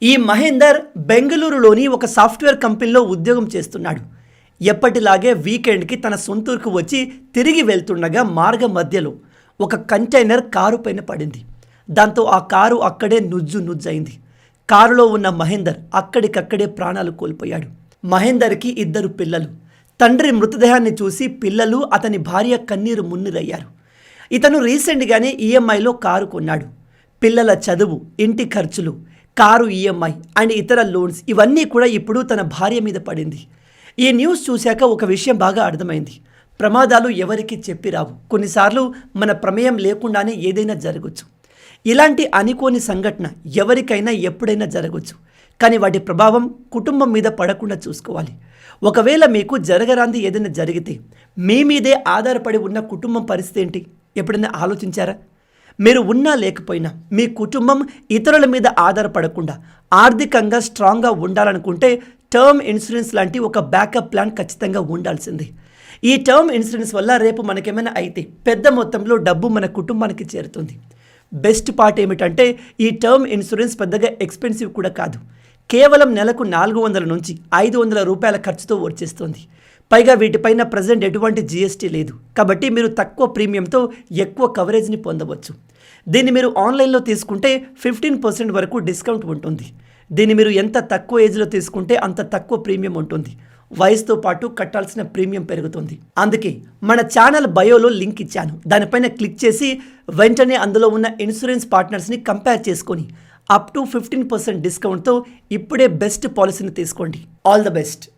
ఈ మహేందర్ బెంగళూరులోని ఒక సాఫ్ట్వేర్ కంపెనీలో ఉద్యోగం చేస్తున్నాడు. ఎప్పటిలాగే వీకెండ్కి తన సొంతూరుకు వచ్చి తిరిగి వెళ్తుండగా మార్గ మధ్యలో ఒక కంటైనర్ కారు పైన పడింది. దాంతో ఆ కారు అక్కడే నుజ్జయింది. కారులో ఉన్న మహేందర్ అక్కడికక్కడే ప్రాణాలు కోల్పోయాడు. మహేందర్కి 2 పిల్లలు. తండ్రి మృతదేహాన్ని చూసి పిల్లలు, అతని భార్య కన్నీరు మున్నీరయ్యారు. ఇతను రీసెంట్గానే ఈఎంఐలో కారు కొన్నాడు. పిల్లల చదువు, ఇంటి ఖర్చులు, కారు ఈఎంఐ అండ్ ఇతర లోన్స్ ఇవన్నీ కూడా ఇప్పుడు తన భార్య మీద పడింది. ఈ న్యూస్ చూశాక ఒక విషయం బాగా అర్థమైంది. ప్రమాదాలు ఎవరికి చెప్పి రావు. కొన్నిసార్లు మన ప్రమేయం లేకుండానే ఏదైనా జరగచ్చు. ఇలాంటి అనుకోని సంఘటన ఎవరికైనా ఎప్పుడైనా జరగచ్చు. కానీ వాటి ప్రభావం కుటుంబం మీద పడకుండా చూసుకోవాలి. ఒకవేళ మీకు జరగరాంది ఏదైనా జరిగితే మీ మీదే ఆధారపడి ఉన్న కుటుంబం పరిస్థితి ఏంటి ఎప్పుడైనా ఆలోచించారా? మీరు ఉన్నా లేకపోయినా మీ కుటుంబం ఇతరుల మీద ఆధారపడకుండా ఆర్థికంగా స్ట్రాంగ్గా ఉండాలనుకుంటే టర్మ్ ఇన్సూరెన్స్ లాంటి ఒక బ్యాకప్ ప్లాన్ ఖచ్చితంగా ఉండాల్సిందే. ఈ టర్మ్ ఇన్సూరెన్స్ వల్ల రేపు మనకేమైనా అయితే పెద్ద మొత్తంలో డబ్బు మన కుటుంబానికి చేరుతుంది. బెస్ట్ పార్ట్ ఏమిటంటే ఈ టర్మ్ ఇన్సూరెన్స్ పెద్దగా ఎక్స్పెన్సివ్ కూడా కాదు. కేవలం నెలకు 400 నుంచి 500 రూపాయల ఖర్చుతో వచ్చేస్తుంది. పైగా వీటిపైన ప్రజెంట్ ఎటువంటి జీఎస్టీ లేదు. కాబట్టి మీరు తక్కువ ప్రీమియంతో ఎక్కువ కవరేజ్ని పొందవచ్చు. దీన్ని మీరు ఆన్లైన్లో తీసుకుంటే 15% వరకు డిస్కౌంట్ ఉంటుంది. దీన్ని మీరు ఎంత తక్కువ ఏజ్లో తీసుకుంటే అంత తక్కువ ప్రీమియం ఉంటుంది. వయసుతో పాటు కట్టాల్సిన ప్రీమియం పెరుగుతుంది. అందుకే మన ఛానల్ బయోలో లింక్ ఇచ్చాను. దానిపైన క్లిక్ చేసి వెంటనే అందులో ఉన్న ఇన్సూరెన్స్ పార్ట్నర్స్ని కంపేర్ చేసుకొని అప్ టు 15% డిస్కౌంట్తో ఇప్పుడే బెస్ట్ పాలసీని తీసుకోండి. All the best.